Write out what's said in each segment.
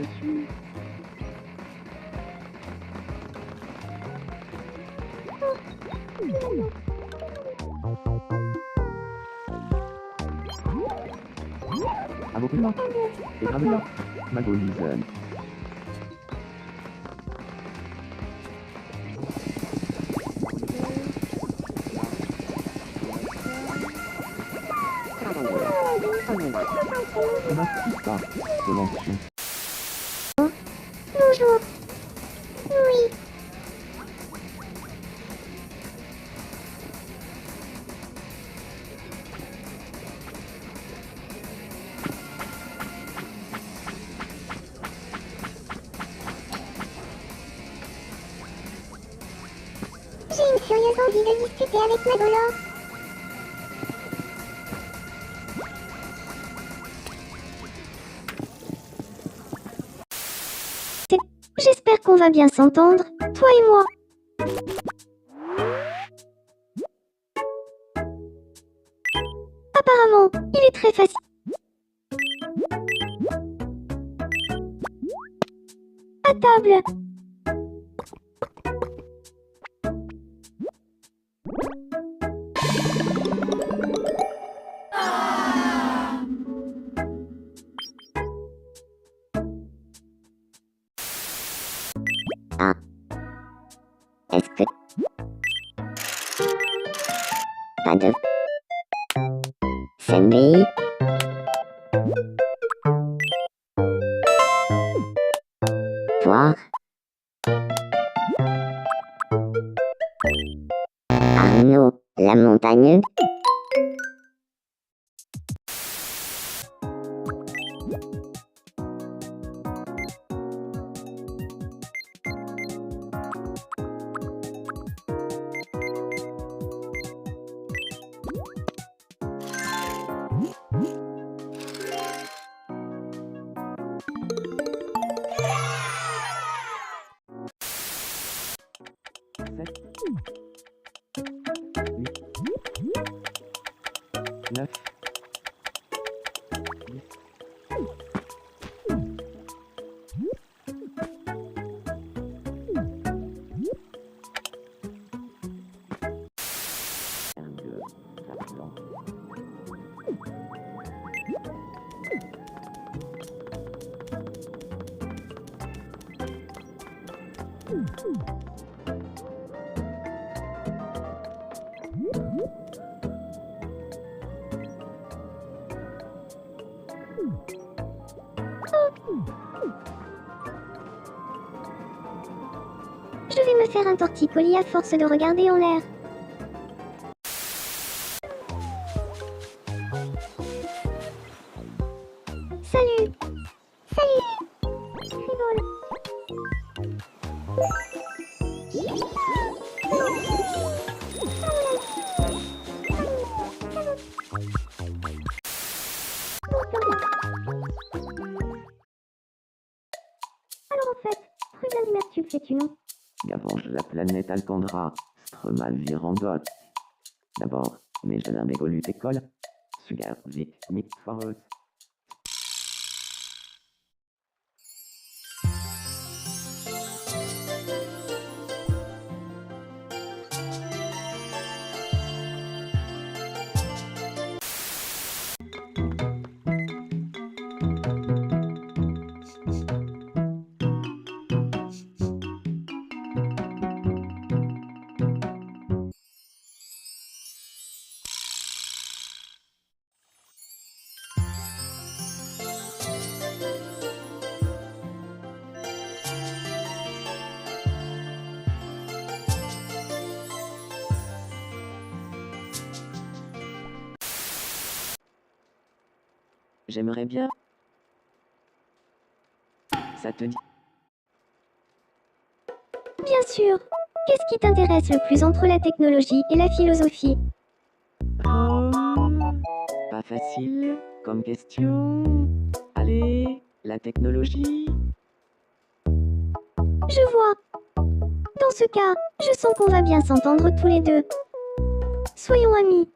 dessus. Avocat, et Gravela, Magolisen. Baptista, Solantion. Bonjour. Oui. J'ai une furieuse envie de discuter avec Magolo. J'espère qu'on va bien s'entendre, toi et moi. Apparemment, il est très facile. À table. Est-ce que... Pas de... Sandy. Poire. Arnaud, la montagne. Je vais me faire un torticolis à force de regarder en l'air. Salut. Salut. Frivole. Alors en fait, Ruben Mertube fais-tu non? Gavange la planète Alcandra, Stremal Virangot. D'abord, mes jeunes mégolut école, Sugar Vic Nick Forest. J'aimerais bien. Ça te dit? Bien sûr. Qu'est-ce qui t'intéresse le plus entre la technologie et la philosophie? Pas facile comme question. Allez, la technologie. Je vois. Dans ce cas, je sens qu'on va bien s'entendre tous les deux. Soyons amis.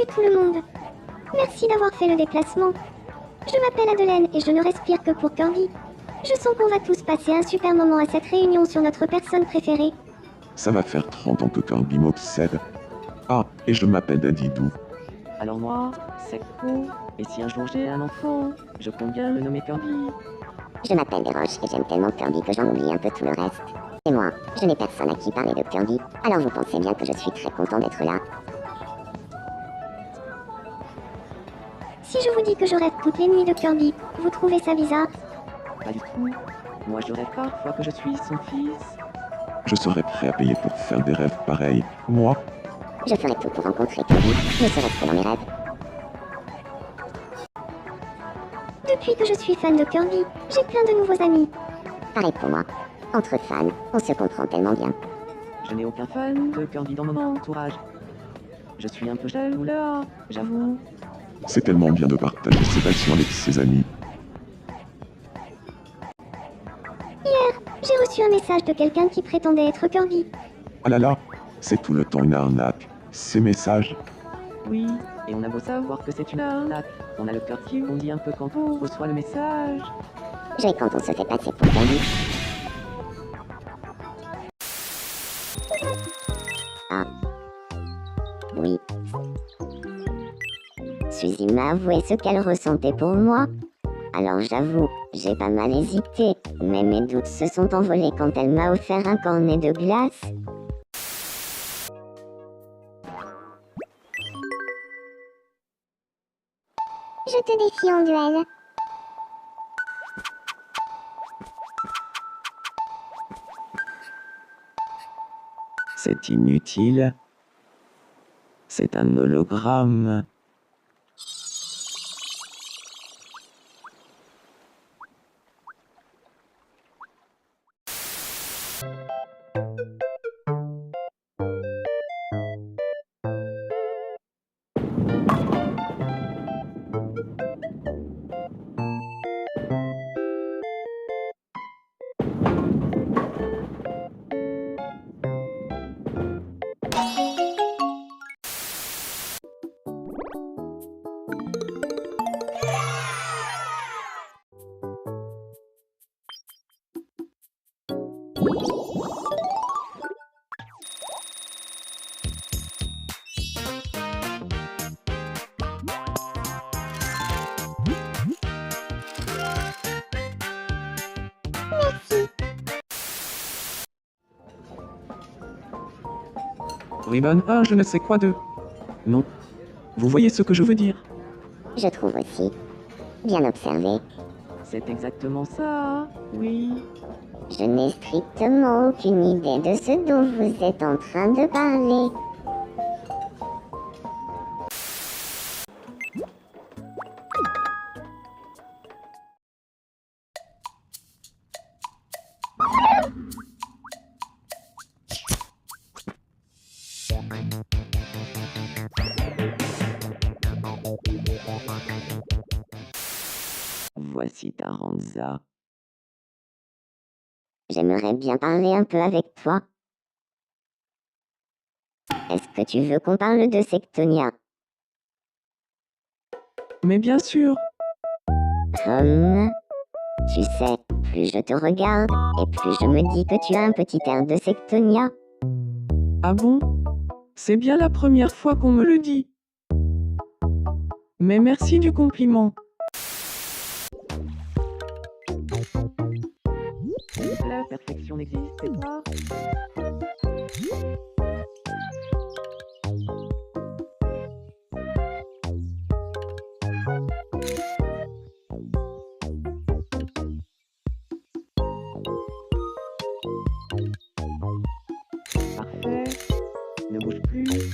Salut tout le monde. Merci d'avoir fait le déplacement. Je m'appelle Adelaine et je ne respire que pour Kirby. Je sens qu'on va tous passer un super moment à cette réunion sur notre personne préférée. Ça va faire 30 ans que Kirby m'obsède. Ah, et je m'appelle Dadidou. Alors moi, c'est cool. Et si un jour j'ai un enfant, je compte bien le nommer Kirby. Je m'appelle Desroches et j'aime tellement Kirby que j'en oublie un peu tout le reste. Et moi, je n'ai personne à qui parler de Kirby, alors vous pensez bien que je suis très content d'être là. Si je vous dis que je rêve toutes les nuits de Kirby, vous trouvez ça bizarre? Pas du tout. Moi je rêve parfois que je suis son fils. Je serais prêt à payer pour faire des rêves pareils. Moi, Je ferai tout pour rencontrer Kirby, ne serait-ce que dans mes rêves. Depuis que je suis fan de Kirby, j'ai plein de nouveaux amis. Pareil pour moi. Entre fans, on se comprend tellement bien. Je n'ai aucun fan de Kirby dans mon entourage. Je suis un peu jaloux là, j'avoue. c'est tellement bien de partager ses passions avec ses amis. J'ai reçu un message de quelqu'un qui prétendait être Kirby. Ah là là, c'est tout le temps une arnaque. Ces messages, Oui, et on a beau savoir que c'est une arnaque. On a le cœur qui bondit un peu quand on reçoit le message. J'ai quand on se fait passer pour Kirby. Ah. Oui. Suzy m'a avoué ce qu'elle ressentait pour moi. Alors j'avoue, j'ai pas mal hésité, mais mes doutes se sont envolés quand elle m'a offert un cornet de glace. Je te défie en duel. C'est inutile. C'est un hologramme. Ribbon, je ne sais quoi de... Non. Vous voyez ce que je veux dire? Je trouve aussi. Bien observé. C'est exactement ça, oui. Je n'ai strictement aucune idée de ce dont vous êtes en train de parler. Voici Taranza. J'aimerais bien parler un peu avec toi. Est-ce que tu veux qu'on parle de Sectonia? Mais bien sûr. Tu sais, plus je te regarde, et plus je me dis que tu as un petit air de Sectonia. Ah bon? C'est bien la première fois qu'on me le dit. Mais merci du compliment. La perfection n'existe pas. Parfait. Ne bouge plus.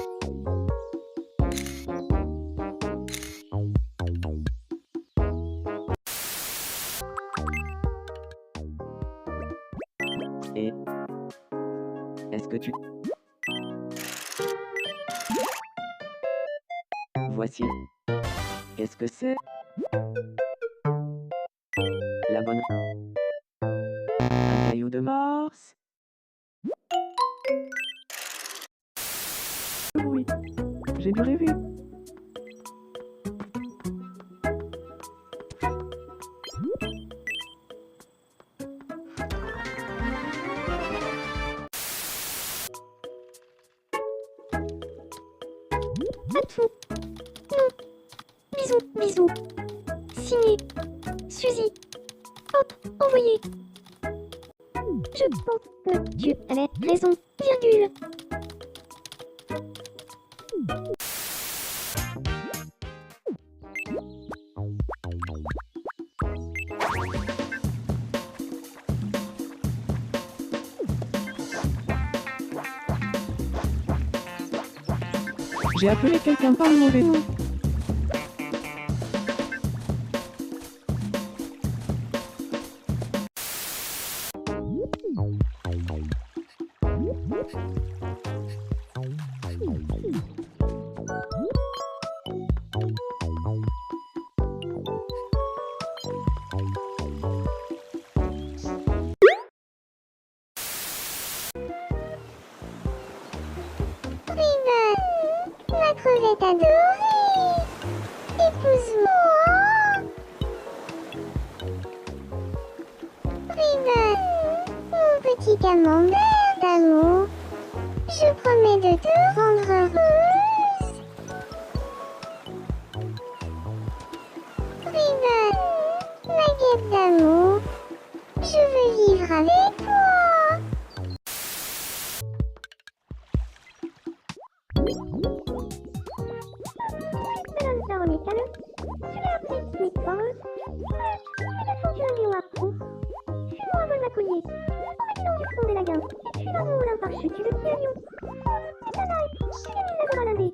Et est-ce que tu... Voici. Qu'est-ce que c'est? La bonne... Un caillou de Mars? Oui, j'ai dû rêver. Bisous, bisous. Signé. Suzy. Hop, envoyé. Je pense que tu avais raison, virgule. J'ai appelé quelqu'un par le mauvais nom. Ma crevette adorée! Épouse-moi! Riven, mon petit camembert d'amour, je promets de te rendre heureuse. Riven, ma guêpe d'amour, je veux vivre avec toi. Madame Veronica, tu l'as appris Smith Forest. Mais que font-tu un lion à proue? Suis-moi, vol ma collier. Au du front des lagins. Et puis dans mon moulin par chute, tu le petit lion. Oh, c'est ta taille. Tu gagnes la voix l'indé.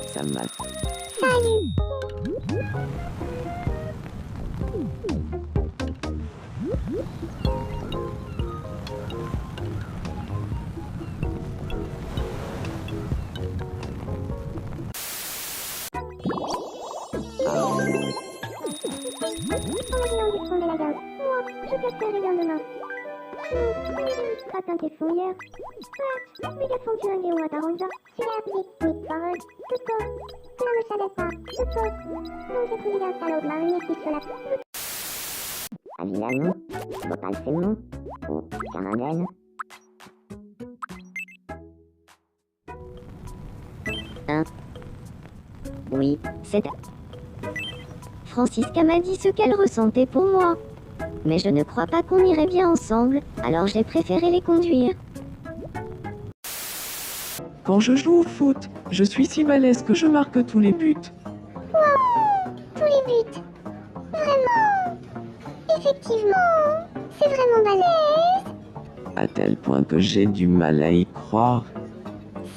Ça m'a... Salut! Au du front des lagins. Moi, je casserai rien demain. Atteint tes fonds hier. Mais que font-tu un lion à Taranja? Tu l'as appelé Smith Forest. Pourquoi? Tu ne le savais pas. Pourquoi? Donc j'ai trouvé un salaud de marinier qui sur la... Avilanou, Bopal Sémon, ou Caramel. Oui, c'est... Francisca m'a dit ce qu'elle ressentait pour moi. Mais je ne crois pas qu'on irait bien ensemble, alors j'ai préféré les conduire. Quand je joue au foot, je suis si balèze que je marque tous les buts. Tous les buts. Vraiment. Effectivement. C'est vraiment balèze. À tel point que j'ai du mal à y croire.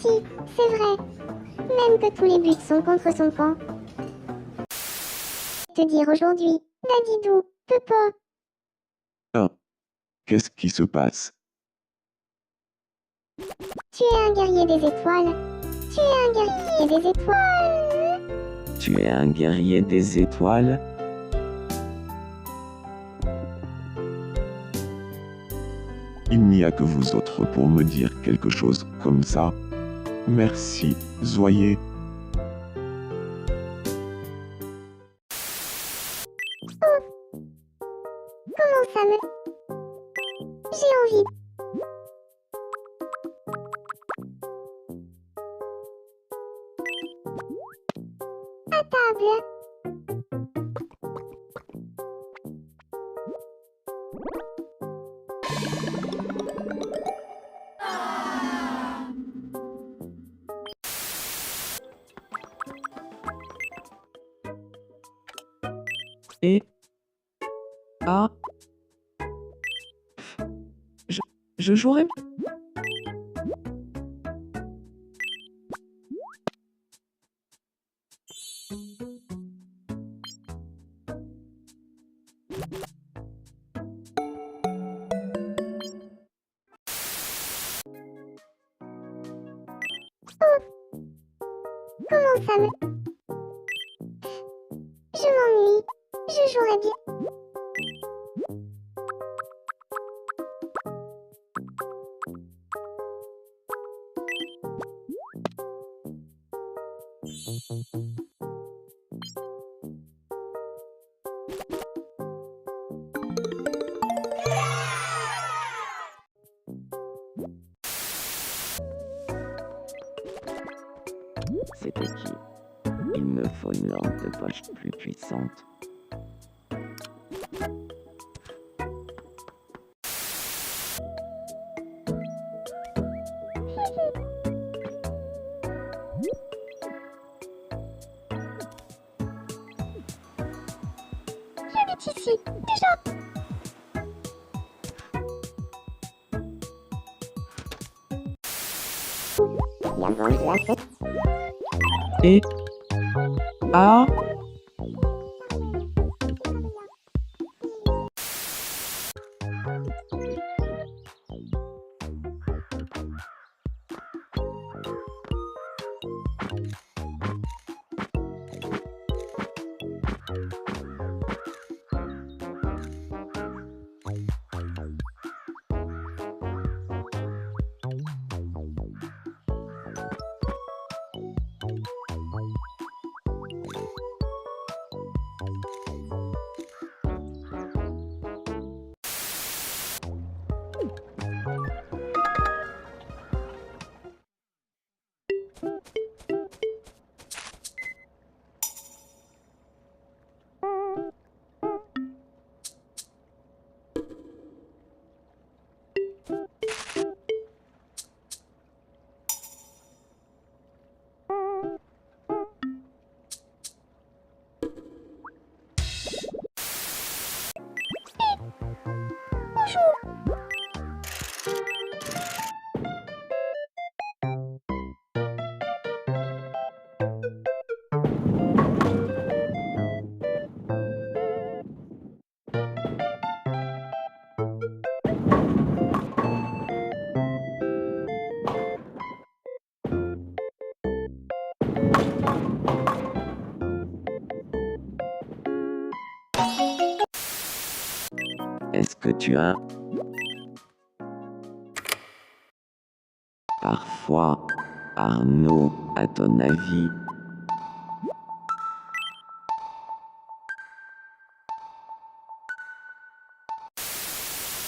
Si, c'est vrai. Même que tous les buts sont contre son camp. Te dire aujourd'hui, Dadidou, peut pas. Qu'est-ce qui se passe? Tu es un guerrier des étoiles. Tu es un guerrier des étoiles. Tu es un guerrier des étoiles? Il n'y a que vous autres pour me dire quelque chose comme ça. Merci, Zoyer. Comment ça me... J'ai envie. À table. Et... Ah... Je jouerai... Comment ça me... Je m'ennuie. Je jouerais bien. faut une lampe de poche plus puissante. J'habite ici, déjà. La vente la fête. Et A Est-ce que tu as parfois, Arnaud, à ton avis,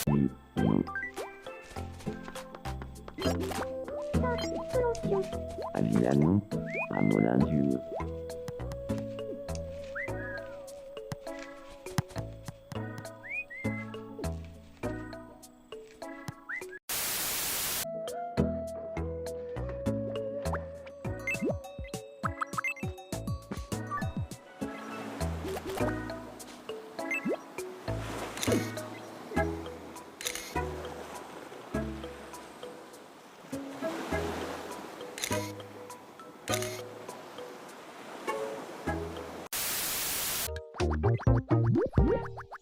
nous, Solution. à Villanon, à Molin-du-Haut.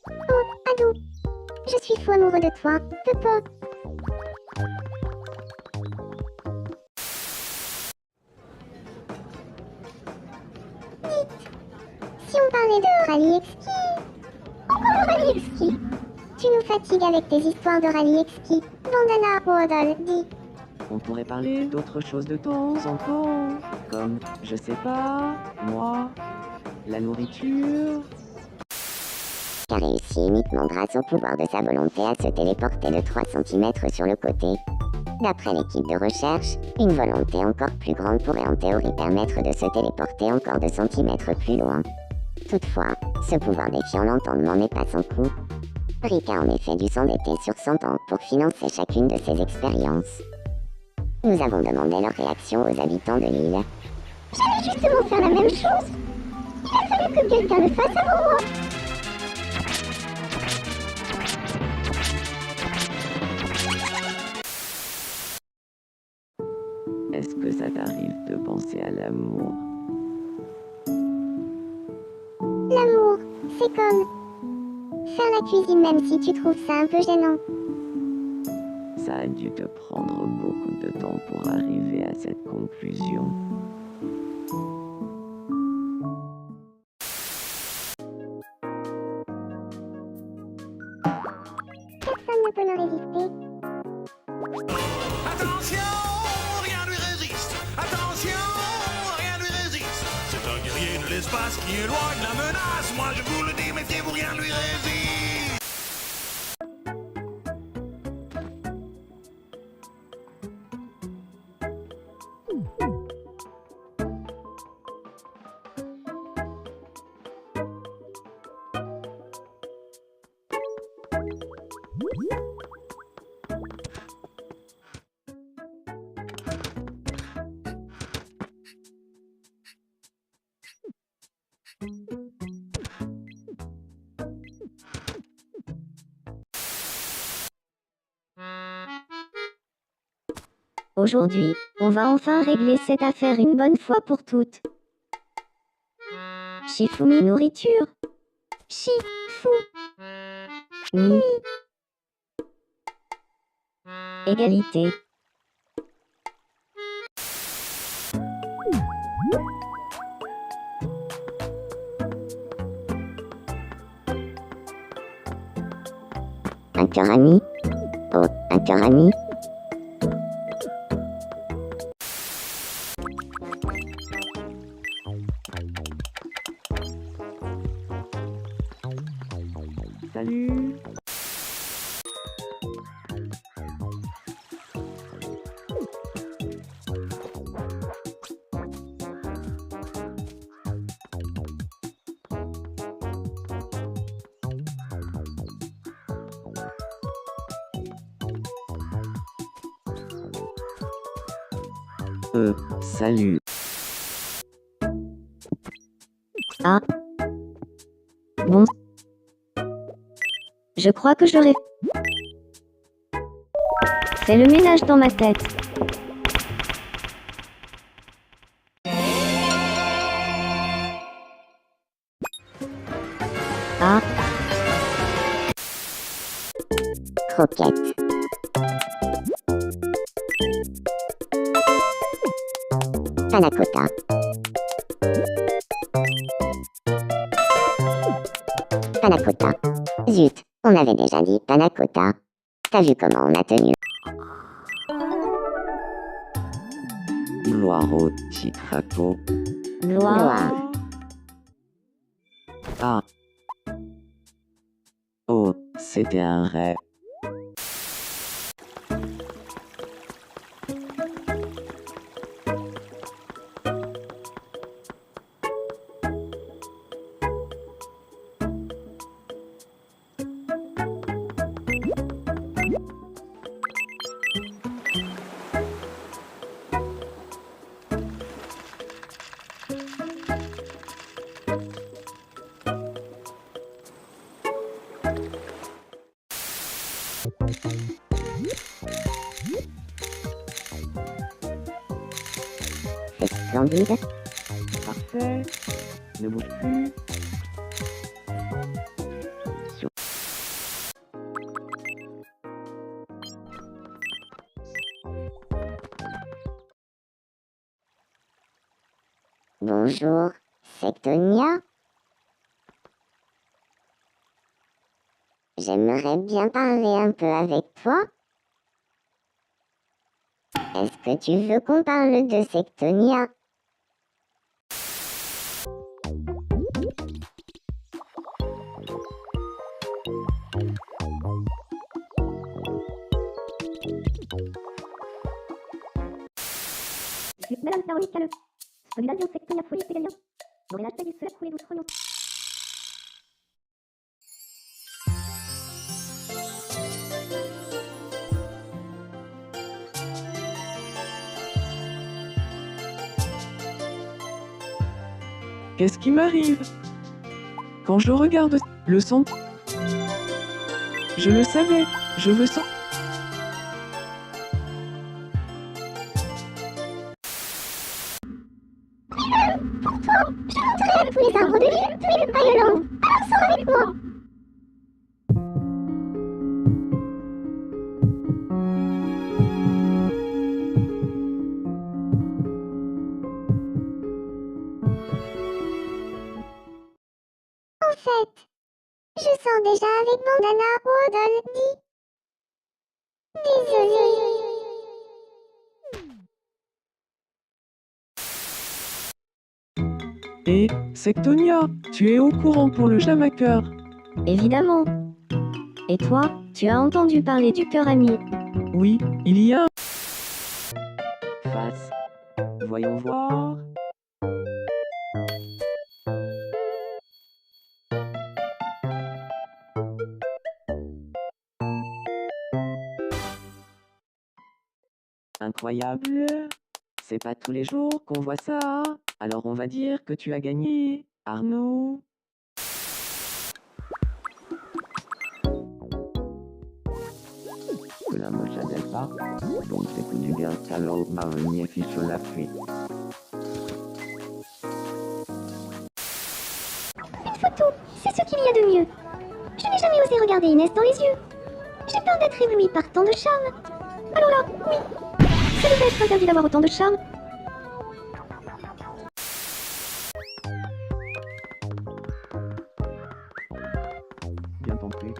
Oh, ado. Je suis fou amoureux de toi. Pepe. Si on parlait de rallye exquis. Encore le rallye exquis. Tu nous fatigues avec tes histoires de rallye exquis. Bandana Rodol, dis. On pourrait parler d'autre chose de temps en temps, comme, je sais pas, moi, la nourriture. Qui a réussi uniquement grâce au pouvoir de sa volonté à se téléporter de 3 cm sur le côté. D'après l'équipe de recherche, une volonté encore plus grande pourrait en théorie permettre de se téléporter encore 2 cm plus loin. Toutefois, ce pouvoir défiant l'entendement n'est pas sans coût. Rick a en effet dû s'endetter sur 100 ans pour financer chacune de ses expériences. Nous avons demandé leur réaction aux habitants de l'île. J'allais justement faire la même chose. Il a fallu que quelqu'un le fasse avant moi. Est-ce que ça t'arrive de penser à l'amour? L'amour, c'est comme faire la cuisine même si tu trouves ça un peu gênant. Ça a dû te prendre beaucoup de temps pour arriver à cette conclusion. Personne ne peut me résister. Attention, rien lui résiste. Attention, rien lui résiste. C'est un guerrier de l'espace qui éloigne la menace. Moi je vous le dis, méfiez-vous, rien lui résiste. Aujourd'hui, on va enfin régler cette affaire une bonne fois pour toutes. Shifumi nourriture. Mi. Égalité. Un cœur ami. Oh, un cœur ami. Salut. Salut. Ah. Bon. Je crois que j'aurais fait le ménage dans ma tête. Ah. Croquette. Panna cotta. Panna cotta. Zut, on avait déjà dit panna cotta. T'as vu comment on a tenu? Gloire au Titraco. Gloire. Ah. Oh, c'était un rêve. C'est splendide. Parfait. Ne bouge plus. Bonjour, Sectonia. J'aimerais bien parler un peu avec toi. Est-ce que tu veux qu'on parle de Sectonia? Madame Taronicale. Solidario sectoria folie pégalia. Dans la taille cela couler douce royaume. Qu'est-ce qui m'arrive? Quand je regarde le sang, je le savais, je veux ça. Tous les arbres de l'île, tous les violents. Alors sors avec moi. En fait, je sors déjà avec mon nana Rodolphe. Désolée. Et, Sectonia, tu es au courant pour le jamaqueur? Évidemment. Et toi, tu as entendu parler du cœur ami? Oui, il y a un Face. Voyons voir. incroyable. C'est pas tous les jours qu'on voit ça. Alors on va dire que tu as gagné, Arnaud. Que la moche n'aide pas. Donc c'est tout du bien, calot, marronnier, fiche la fuite. Une photo, c'est ce qu'il y a de mieux. Je n'ai jamais osé regarder Inès dans les yeux. J'ai peur d'être éblouie par tant de charme. Alors là, oui, ça devait être interdit d'avoir autant de charme. Bien tenté.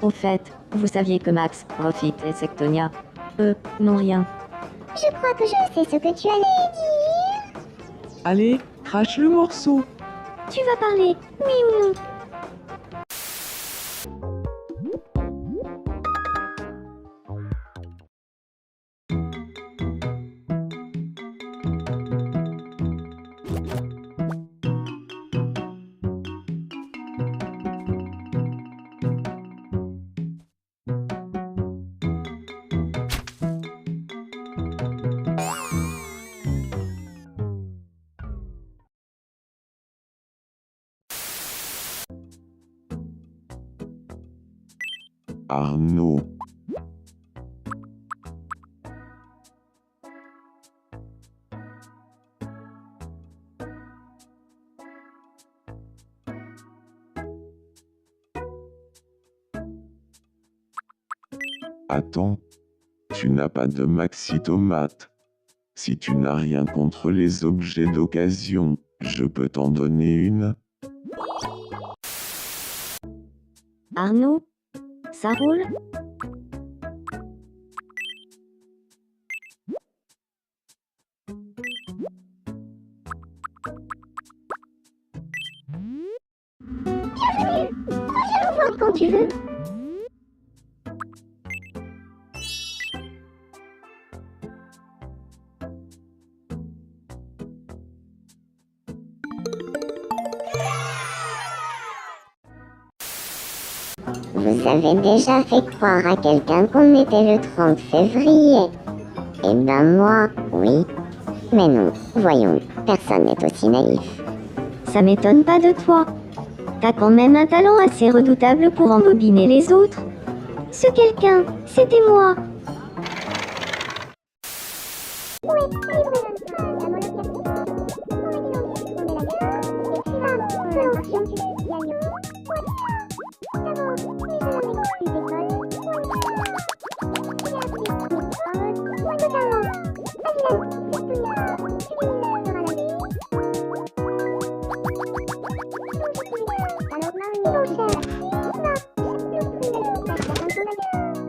Au fait, vous saviez que Max, Profit et Sectonia, eux, n'ont rien. Je crois que je sais ce que tu allais dire. Allez, crache le morceau. Tu vas parler, oui ou non? Arnaud. Attends. Tu n'as pas de maxi tomate. Si tu n'as rien contre les objets d'occasion, je peux t'en donner une. Arnaud, ça roule? Viens me voir quand tu veux. Vous avez déjà fait croire à quelqu'un qu'on était le 30 février. Eh ben moi, oui. Mais non, voyons, personne n'est aussi naïf. Ça m'étonne pas de toi. T'as quand même un talent assez redoutable pour embobiner les autres. Ce quelqu'un, c'était moi.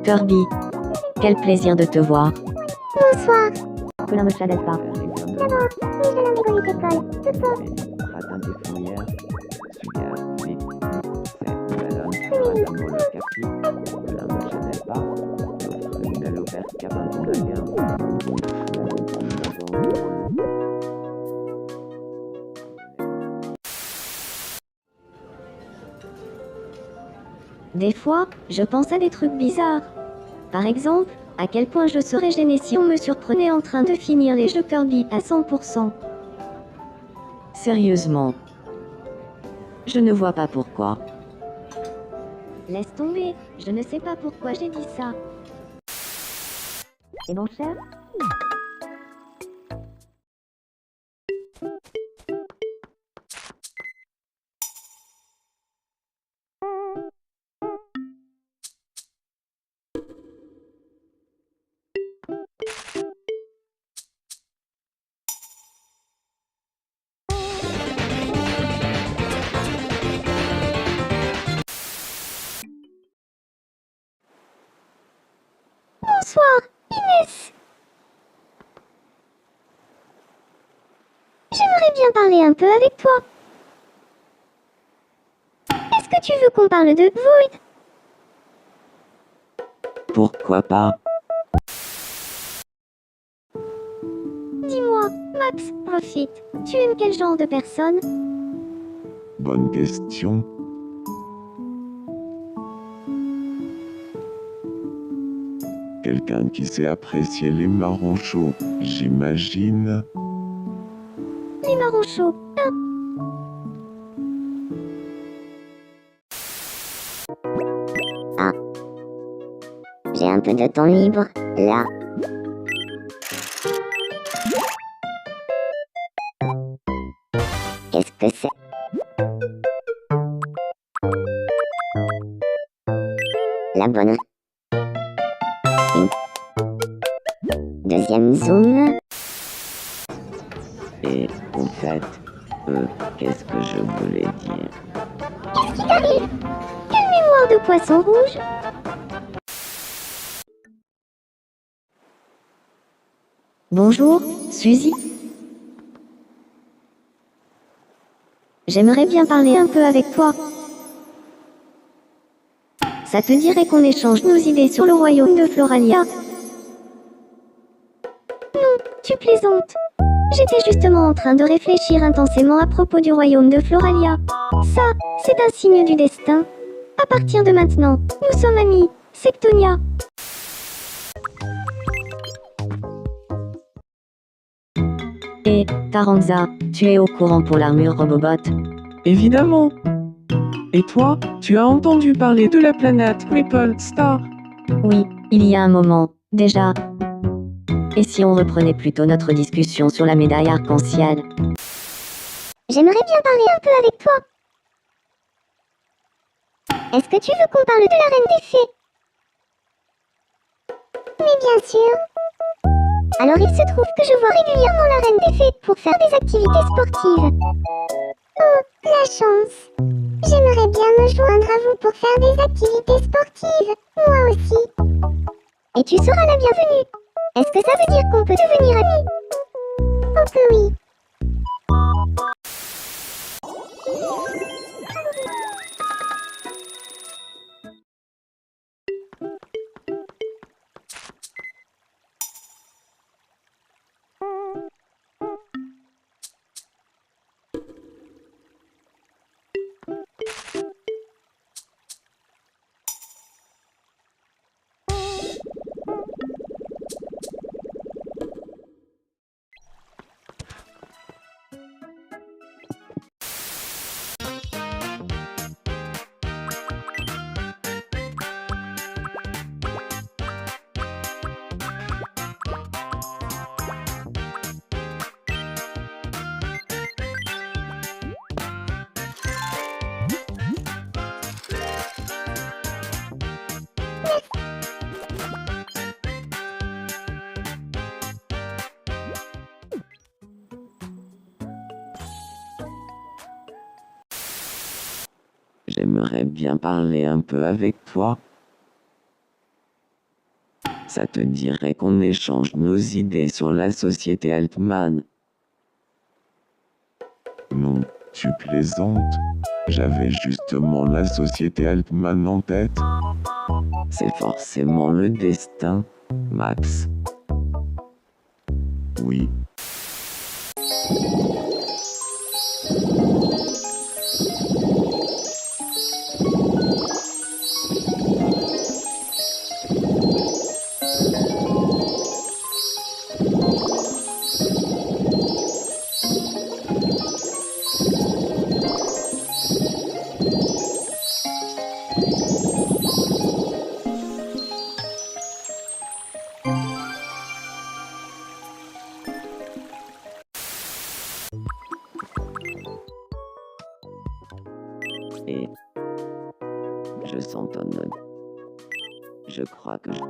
Kirby, quel plaisir de te voir. Bonsoir. Que l'un ne s'adapte pas. D'abord, oui, je n'en rigole d'école. Toutefois, Radin des fourrières. Sugar, vite, c'est ballon, radin le capi. Que la moche n'aide pas. L'autre une l'offert cabin ton gain. Des fois, je pense à des trucs bizarres. Par exemple, à quel point je serais gênée si on me surprenait en train de finir les jeux Kirby à 100%. Sérieusement. Je ne vois pas pourquoi. Laisse tomber, je ne sais pas pourquoi j'ai dit ça. C'est bon, cher? bonsoir, Inès. J'aimerais bien parler un peu avec toi. Est-ce que tu veux qu'on parle de Void? pourquoi pas? Dis-moi, Max, profite. Tu aimes quel genre de personne? Bonne question. Quelqu'un qui sait apprécier les marrons chauds, j'imagine. Les marrons chauds. J'ai un peu de temps libre, là. Qu'est-ce que c'est? La bonne. Deuxième zoom. Et, en fait, qu'est-ce que je voulais dire? Qu'est-ce qui t'arrive? Quelle mémoire de poisson rouge? Bonjour, Suzy. J'aimerais bien parler un peu avec toi. Ça te dirait qu'on échange nos idées sur le royaume de Floralia? Non, tu plaisantes. J'étais justement en train de réfléchir intensément à propos du royaume de Floralia. Ça, c'est un signe du destin. À partir de maintenant, nous sommes amis, Sectonia. Et, Taranza, tu es au courant pour l'armure Robobot? Évidemment. Et toi, tu as entendu parler de la planète Ripple Star? Oui, il y a un moment, déjà. Et si on reprenait plutôt notre discussion sur la médaille arc-en-ciel? J'aimerais bien parler un peu avec toi. Est-ce que tu veux qu'on parle de la Reine des Fées? Mais bien sûr. Alors il se trouve que je vois régulièrement la Reine des Fées pour faire des activités sportives. Oh, la chance. J'aimerais bien me joindre à vous pour faire des activités sportives, moi aussi. Et tu seras la bienvenue. Est-ce que ça veut dire qu'on peut devenir amis? Oh que oui. J'aimerais bien parler un peu avec toi. Ça te dirait qu'on échange nos idées sur la société Altman? Non, tu plaisantes. J'avais justement la société Altman en tête. C'est forcément le destin, Max. Oui. Et je sens ton nom. Je crois que je...